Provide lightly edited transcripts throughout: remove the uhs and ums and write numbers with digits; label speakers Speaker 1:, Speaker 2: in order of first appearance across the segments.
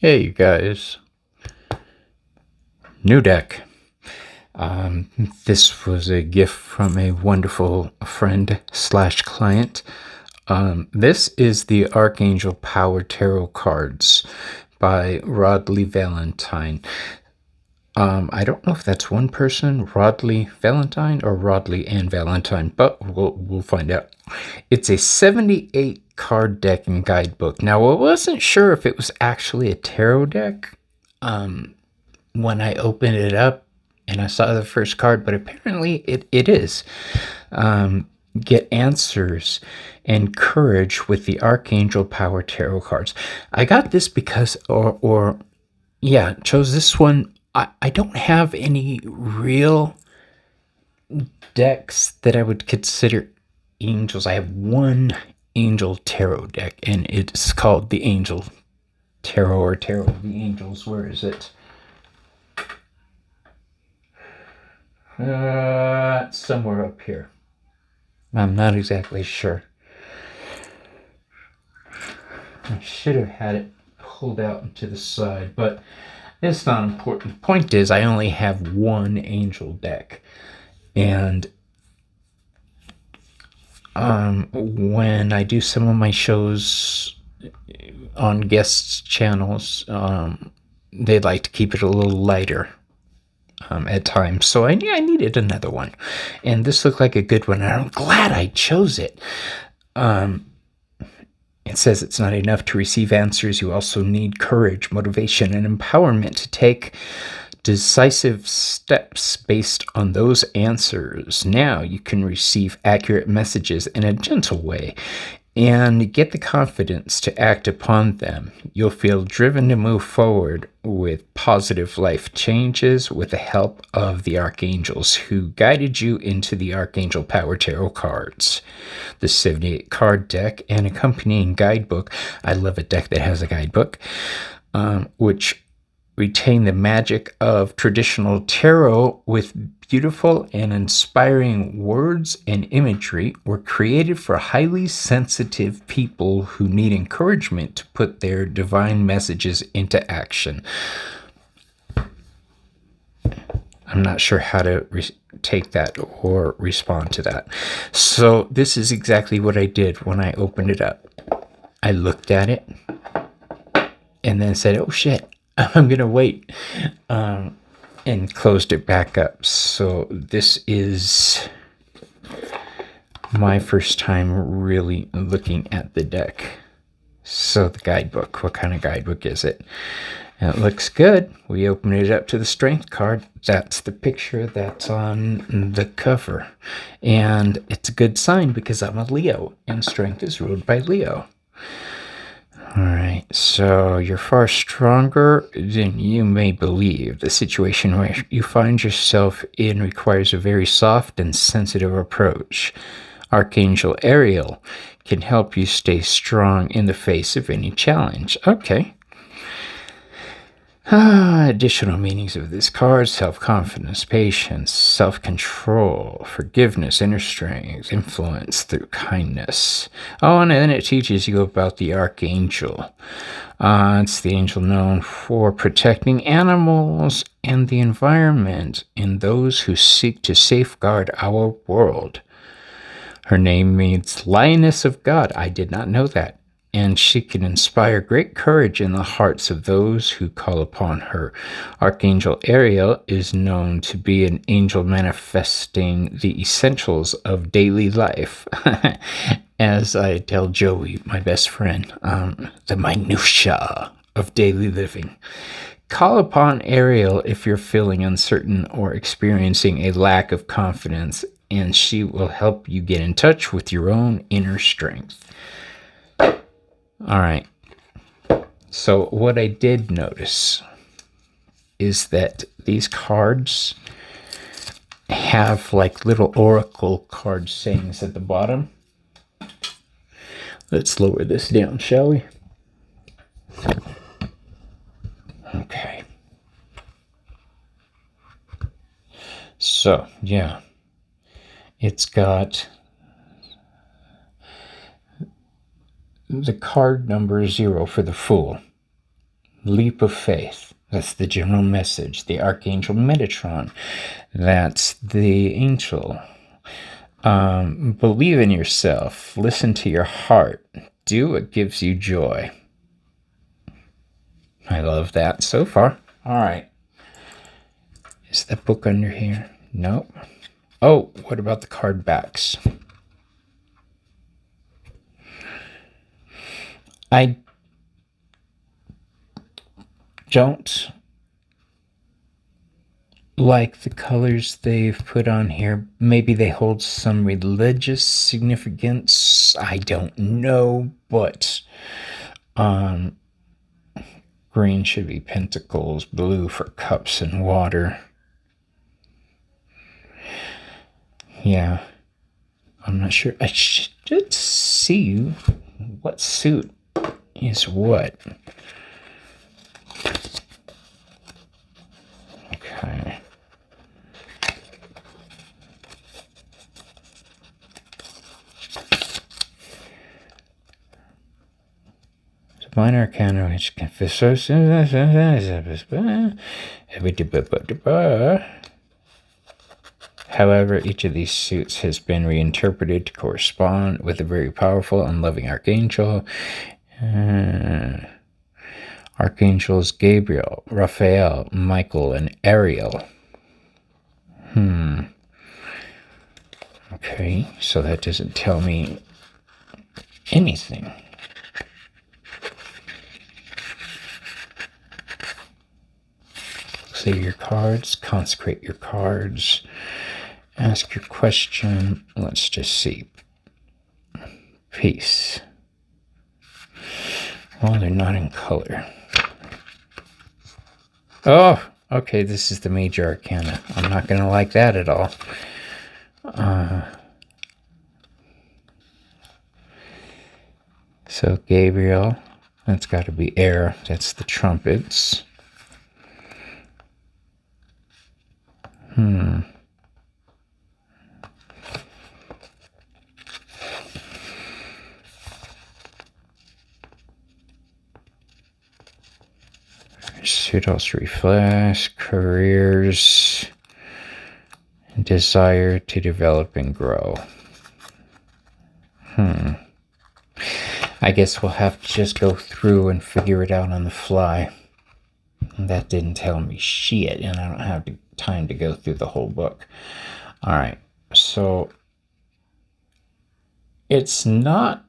Speaker 1: Hey, you guys. New deck. This was a gift from a wonderful friend slash client. This is the Archangel Power Tarot cards by Rodley Valentine. I don't know if that's one person, Rodley Valentine, or Rodley and Valentine, but we'll find out. It's a 78 card deck and guidebook. Now, I wasn't sure if it was actually a tarot deck when I opened it up and I saw the first card, but apparently it is. Get answers and courage with the Archangel Power Tarot cards. I got this because, chose this one. I don't have any real decks that I would consider angels. I have one angel tarot deck, and it's called the Angel Tarot or Tarot of the Angels. Where is it? Somewhere up here. I'm not exactly sure. I should have had it pulled out and to the side, but it's not important. The point is, I only have one angel deck. And when I do some of my shows on guest channels, they like to keep it a little lighter at times. So I needed another one. And this looked like a good one. And I'm glad I chose it. It says it's not enough to receive answers. You also need courage, motivation, and empowerment to take decisive steps based on those answers. Now you can receive accurate messages in a gentle way and get the confidence to act upon them. You'll feel driven to move forward with positive life changes with the help of the archangels who guided you into the Archangel Power Tarot cards. The 78 card deck and accompanying guidebook. I love a deck that has a guidebook, which retain the magic of traditional tarot with beautiful and inspiring words and imagery, were created for highly sensitive people who need encouragement to put their divine messages into action. I'm not sure how to take that or respond to that. So this is exactly what I did when I opened it up. I looked at it and then said, oh shit, I'm going to wait, and closed it back up. So this is my first time really looking at the deck. So the guidebook, what kind of guidebook is it? And it looks good. We open it up to the strength card. That's the picture that's on the cover. And it's a good sign because I'm a Leo, and strength is ruled by Leo. All right, so you're far stronger than you may believe. The situation where you find yourself in requires a very soft and sensitive approach. Archangel Ariel can help you stay strong in the face of any challenge. Okay. Additional meanings of this card: self-confidence, patience, self-control, forgiveness, inner strength, influence through kindness. Oh, and then it teaches you about the Archangel. It's the angel known for protecting animals and the environment and those who seek to safeguard our world. Her name means Lioness of God. I did not know that. And she can inspire great courage in the hearts of those who call upon her. Archangel Ariel is known to be an angel manifesting the essentials of daily life. As I tell Joey, my best friend, the minutia of daily living. Call upon Ariel if you're feeling uncertain or experiencing a lack of confidence, and she will help you get in touch with your own inner strength. All right. So what I did notice is that these cards have like little oracle card sayings at the bottom. Let's lower this down, shall we? Okay. So, yeah. It's got the card number 0 for the Fool. Leap of faith. That's the general message. The Archangel Metatron. That's the angel. Believe in yourself. Listen to your heart. Do what gives you joy. I love that so far. All right. Is that book under here? Nope. Oh, what about the card backs? I don't like the colors they've put on here. Maybe they hold some religious significance. I don't know, but green should be pentacles, blue for cups and water. Yeah, I'm not sure. I should see what suit is what. Okay. Divine Arcana, which confesses. However, each of these suits has been reinterpreted to correspond with a very powerful and loving archangel. Archangels Gabriel, Raphael, Michael, and Ariel. Okay, so that doesn't tell me anything. Clear your cards, consecrate your cards, ask your question. Let's just see. Peace. Well, they're not in color. Oh, okay, this is the Major Arcana. I'm not going to like that at all. So Gabriel, that's got to be air. That's the trumpets. Suitals reflex, careers, desire to develop and grow. I guess we'll have to just go through and figure it out on the fly. That didn't tell me shit, and I don't have time to go through the whole book. All right, so it's not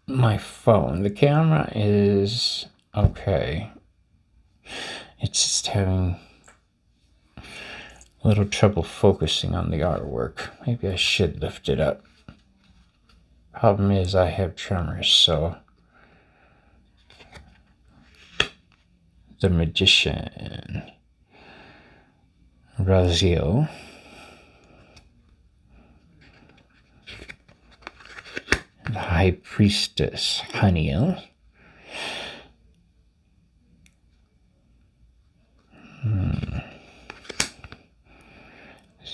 Speaker 1: my phone. The camera is okay. It's just having a little trouble focusing on the artwork. Maybe I should lift it up. Problem is I have tremors, so... The Magician. Raziel. The High Priestess, Haniel.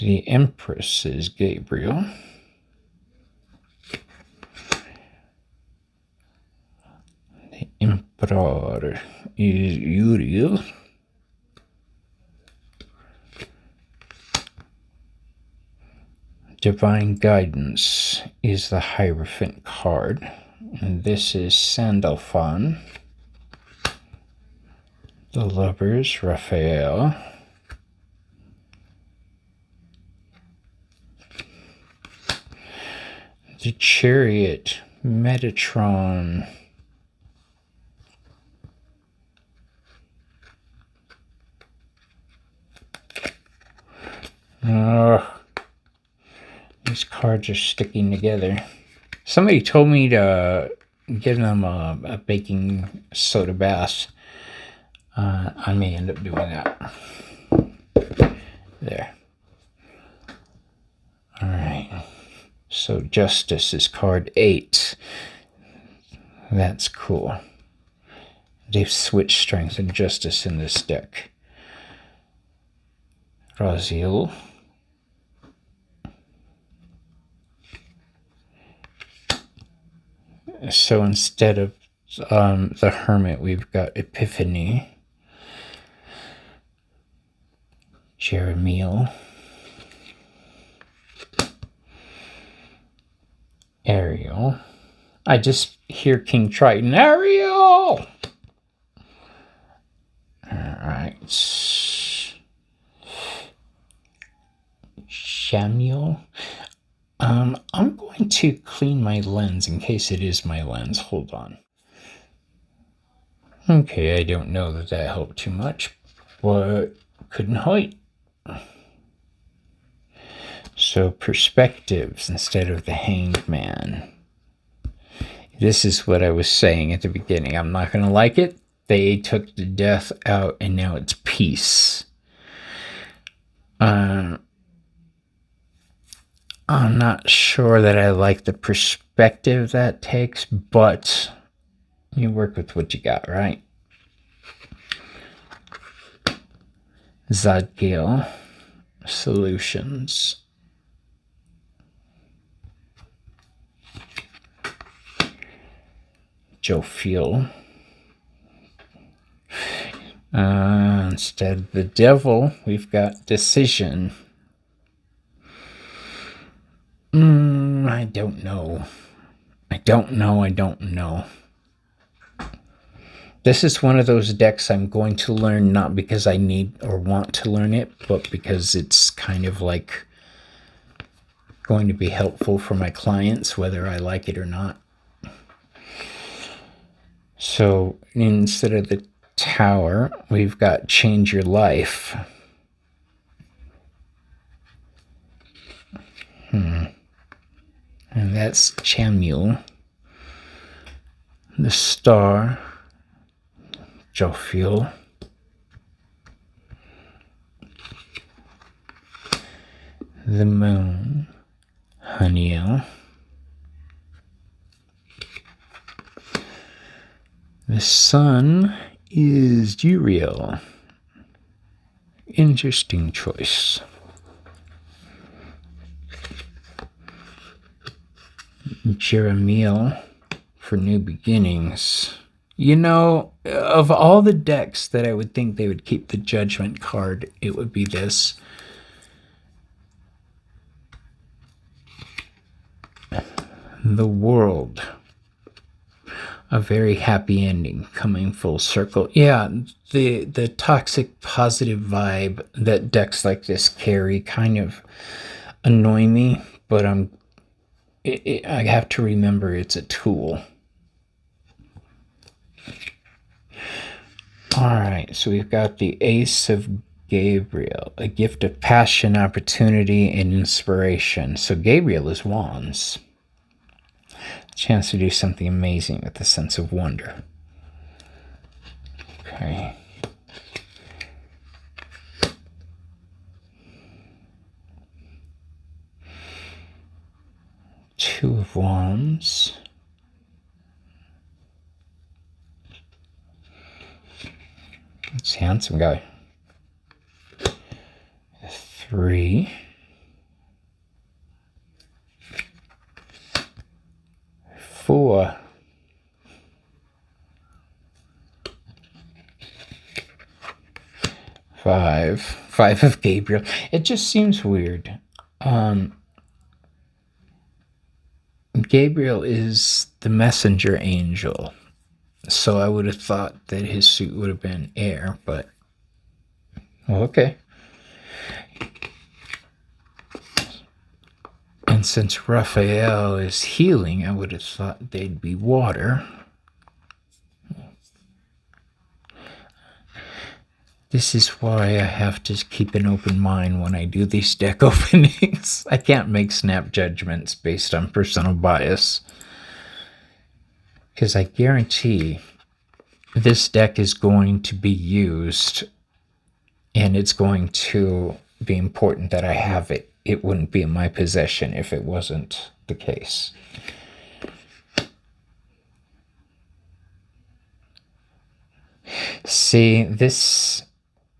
Speaker 1: The Empress is Gabriel. The Emperor is Uriel. Divine Guidance is the Hierophant card. And this is Sandalphon. The Lovers, Raphael. The Chariot, Metatron. These cards are sticking together. Somebody told me to give them a baking soda bath. I may end up doing that. There. All right. So Justice is card 8. That's cool. They've switched Strength and Justice in this deck. Raziel. So instead of the Hermit, we've got Epiphany, Jeremiel, Ariel. I just hear King Triton. Ariel! Alright. Samuel. I'm going to clean my lens in case it is my lens. Hold on. Okay, I don't know that helped too much, but couldn't hide. So perspectives instead of the Hanged Man. This is what I was saying at the beginning. I'm not going to like it. They took the death out and now it's peace. I'm not sure that I like the perspective that takes, but you work with what you got, right? Zadkiel, Solutions. Jophiel. Instead of the Devil, we've got Decision. I don't know. I don't know. This is one of those decks I'm going to learn, not because I need or want to learn it, but because it's kind of like going to be helpful for my clients, whether I like it or not. So instead of the Tower, we've got Change Your Life. And that's Chamuel. The Star, Jophiel. The Moon, Haniel. The Sun is Uriel. Interesting choice. Jeremiel for New Beginnings. You know, of all the decks that I would think they would keep the Judgment card, it would be this. The World. A very happy ending, coming full circle. Yeah, the toxic positive vibe that decks like this carry kind of annoy me, but I have to remember it's a tool. Alright, so we've got the Ace of Gabriel, a gift of passion, opportunity, and inspiration. So Gabriel is wands. Chance to do something amazing with a sense of wonder. Okay. Two of Wands. It's a handsome guy. 3. 4. 5. 5 of Gabriel. It just seems weird. Gabriel is the messenger angel. So I would have thought that his suit would have been air, but well, okay. And since Raphael is healing, I would have thought they'd be water. This is why I have to keep an open mind when I do these deck openings. I can't make snap judgments based on personal bias. Because I guarantee this deck is going to be used and it's going to be important that I have it. It wouldn't be in my possession if it wasn't the case. See, this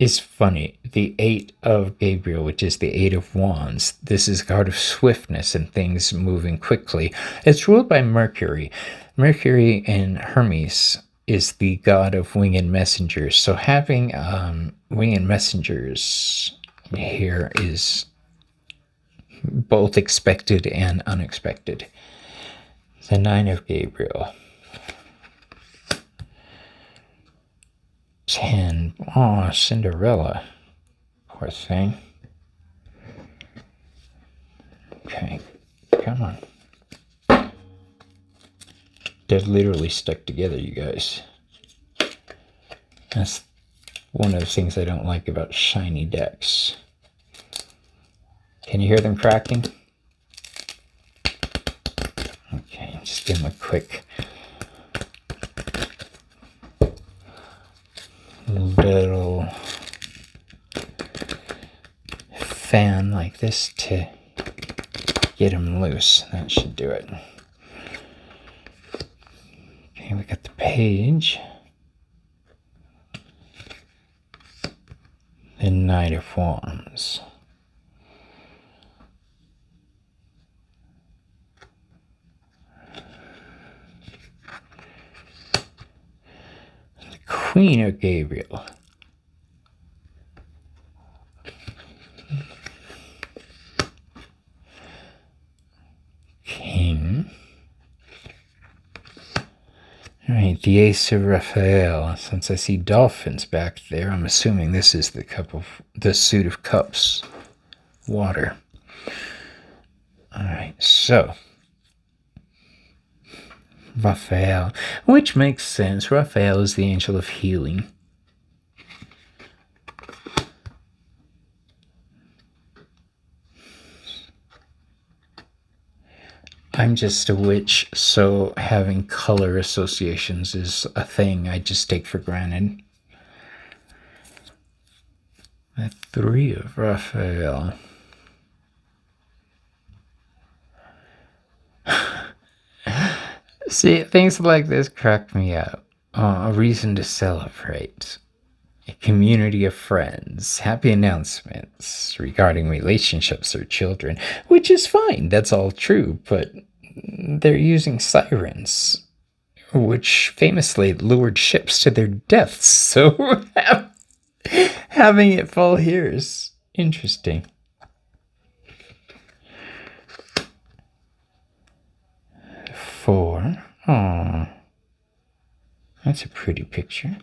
Speaker 1: It's funny. The Eight of Gabriel, which is the Eight of Wands, this is a card of swiftness and things moving quickly. It's ruled by Mercury. Mercury in Hermes is the god of winged messengers. So having winged messengers here is both expected and unexpected. The Nine of Gabriel. 10. Oh, Cinderella. Poor thing. Okay, come on. They're literally stuck together, you guys. That's one of the things I don't like about shiny decks. Can you hear them cracking? Okay, just give them a quick little fan like this to get them loose. That should do it. Okay, we got the page. The Knight of Wands. The Queen of Gabriel. King. All right, the Ace of Raphael. Since I see dolphins back there, I'm assuming this is the suit of cups, water. All right, so Raphael, which makes sense. Raphael is the angel of healing. I'm just a witch, so having color associations is a thing I just take for granted. The Three of Raphael. See, things like this crack me up. A reason to celebrate. A community of friends, happy announcements regarding relationships or children, which is fine, that's all true, but they're using sirens, which famously lured ships to their deaths, so having it fall here is interesting. Four. Oh, that's a pretty picture.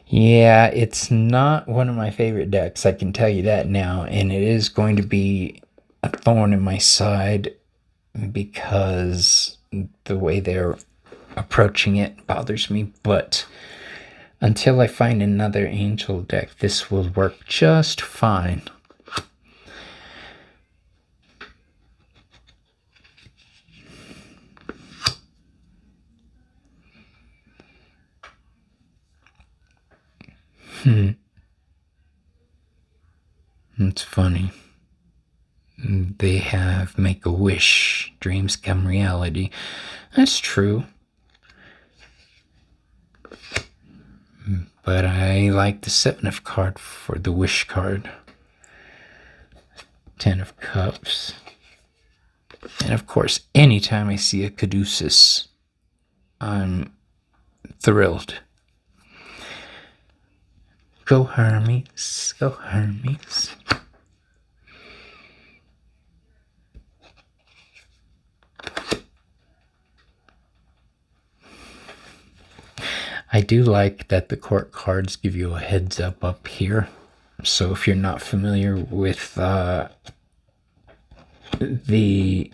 Speaker 1: Yeah, it's not one of my favorite decks, I can tell you that now, and it is going to be a thorn in my side because the way they're approaching it bothers me, but until I find another angel deck, this will work just fine. It's funny. They have make a wish, dreams come reality. That's true. But I like the Seven of card for the wish card. 10 of Cups. And of course, anytime I see a caduceus, I'm thrilled. Go Hermes, go Hermes. I do like that the court cards give you a heads up here. So if you're not familiar with the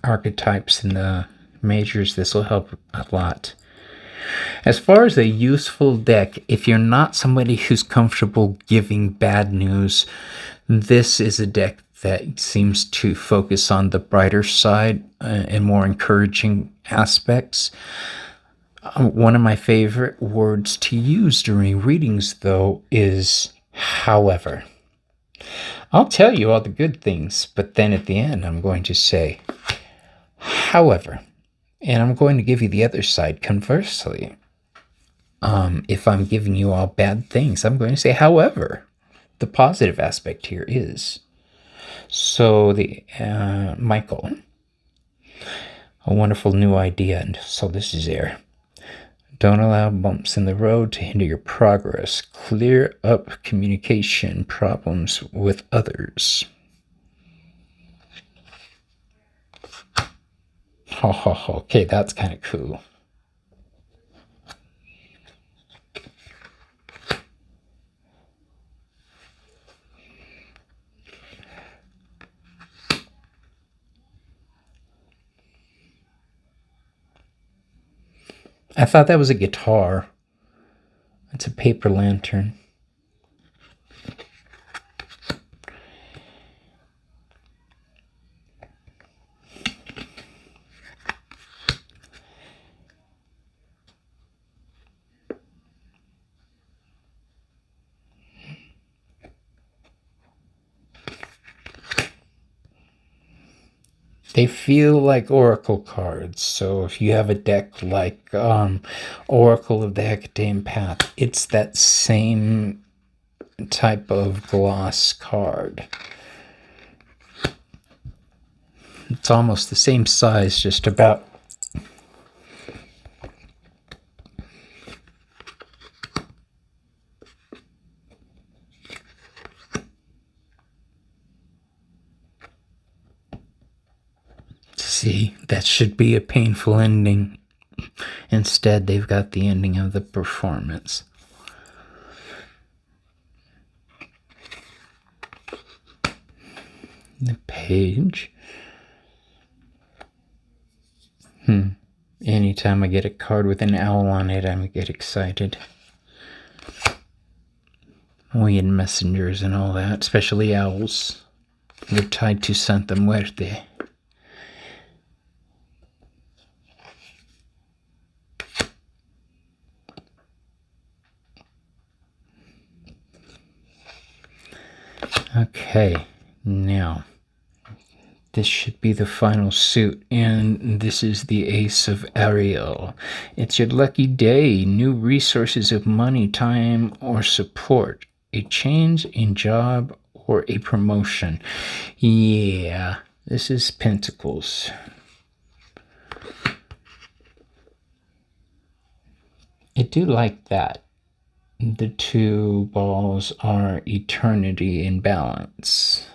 Speaker 1: archetypes and the majors, this will help a lot. As far as a useful deck, if you're not somebody who's comfortable giving bad news, this is a deck that seems to focus on the brighter side and more encouraging aspects. One of my favorite words to use during readings, though, is however. I'll tell you all the good things, but then at the end, I'm going to say, however, and I'm going to give you the other side conversely. If I'm giving you all bad things, I'm going to say, however, the positive aspect here is. So the Michael, a wonderful new idea, and so this is air. Don't allow bumps in the road to hinder your progress. Clear up communication problems with others. Okay, that's kind of cool. I thought that was a guitar. It's a paper lantern. They feel like oracle cards. So if you have a deck like Oracle of the Hecatean Path, it's that same type of gloss card. It's almost the same size, just about. See, that should be a painful ending. Instead, they've got the ending of the performance. The page. Anytime I get a card with an owl on it, I get excited. Weird messengers and all that, especially owls. They're tied to Santa Muerte. Okay, now this should be the final suit, and this is the Ace of Ariel. It's your lucky day. New resources of money, time, or support. A change in job or a promotion. Yeah, this is Pentacles. I do like that. The two balls are eternity in balance.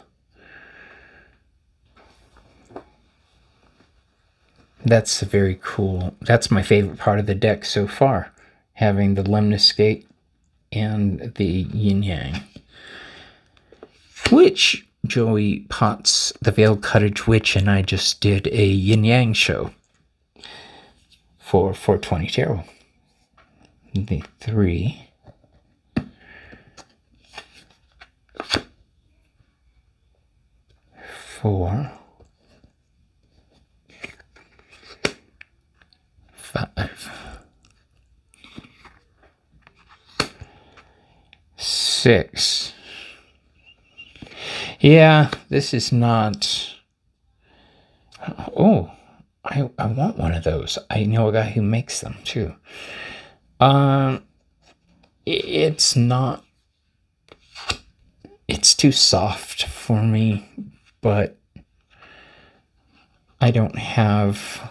Speaker 1: That's very cool. That's my favorite part of the deck so far, having the lemniscate and the yin-yang. Which Joey Potts, the Veiled Cottage Witch, and I just did a yin-yang show for 420 Tarot. The 3... 4, 5, 6. Yeah, this is not... Oh, I want one of those. I know a guy who makes them too. It's not... It's too soft for me, but I don't have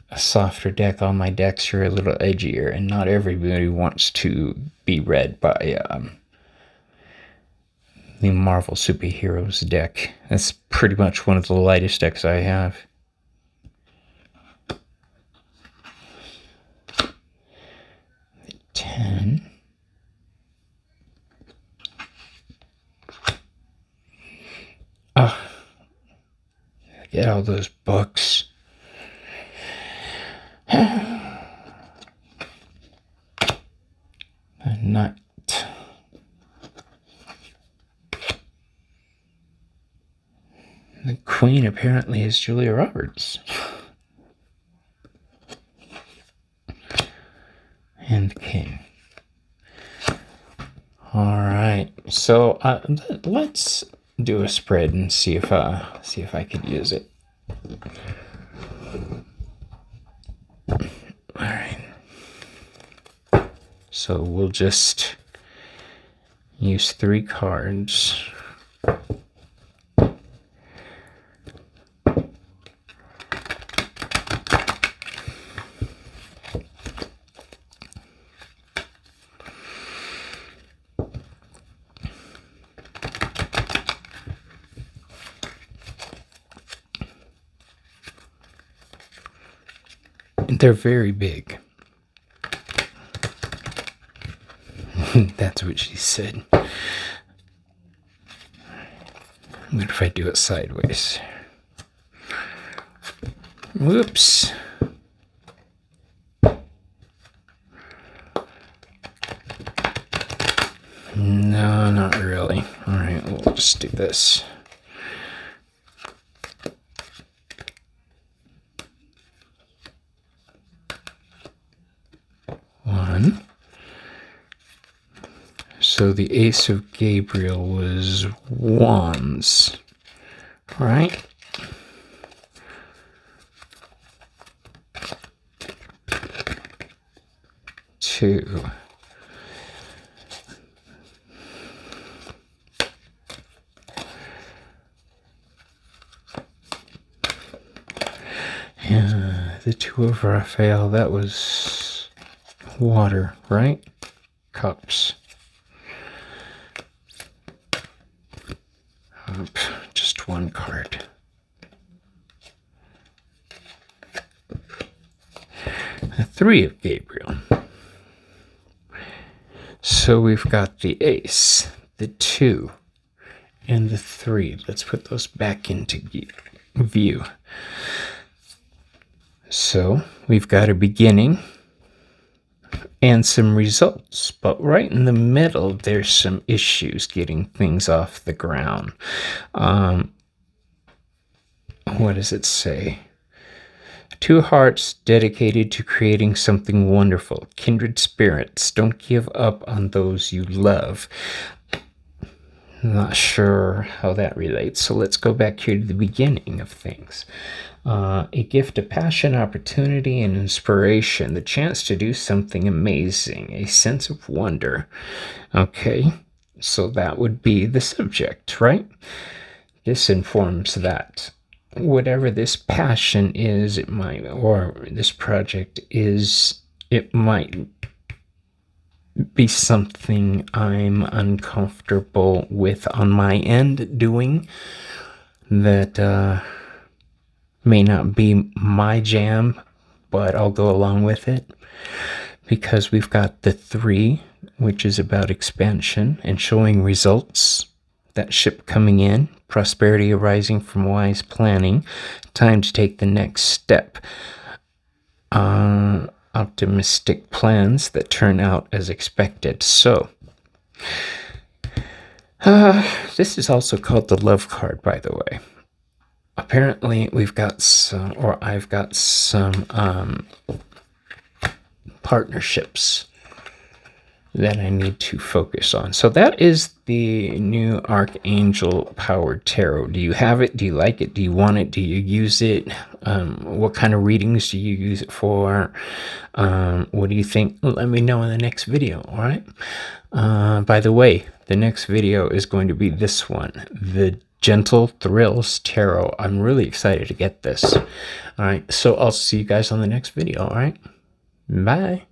Speaker 1: a softer deck. All my decks are a little edgier, and not everybody wants to be read by the Marvel Superheroes deck. That's pretty much one of the lightest decks I have. The 10. Get all those books. Not. The Queen apparently is Julia Roberts. All right, so let's do a spread and see if I could use it. All right, so we'll just use 3 cards. They're very big. That's what she said. What if I do it sideways? Whoops. No, not really. All right, we'll just do this. One. So the Ace of Gabriel was wands, right? Two. Yeah, the 2 of Raphael, that was water, right? Cups. Just 1 card. The 3 of Gabriel. So we've got the Ace, the 2, and the 3. Let's put those back into view. So we've got a beginning and some results, but right in the middle there's some issues getting things off the ground. What does it say? 2 hearts dedicated to creating something wonderful. Kindred spirits, don't give up on those you love. Not sure how that relates, so let's go back here to the beginning of things. A gift of passion, opportunity, and inspiration. The chance to do something amazing. A sense of wonder. Okay, so that would be the subject, right? This informs that. Whatever this passion is, it might, or this project is, it might be something I'm uncomfortable with on my end doing, that may not be my jam, but I'll go along with it, because we've got the 3, which is about expansion and showing results. That ship coming in, prosperity arising from wise planning, time to take the next step. Optimistic plans that turn out as expected. So, this is also called the love card, by the way. Apparently, we've got some, or I've got some partnerships that I need to focus on. So that is the new Archangel Powered Tarot. Do you have it? Do you like it? Do you want it? Do you use it? What kind of readings do you use it for? What do you think? Let me know in the next video, all right? By the way, the next video is going to be this one, the Gentle Thrills Tarot. I'm really excited to get this. All right, so I'll see you guys on the next video, all right? Bye.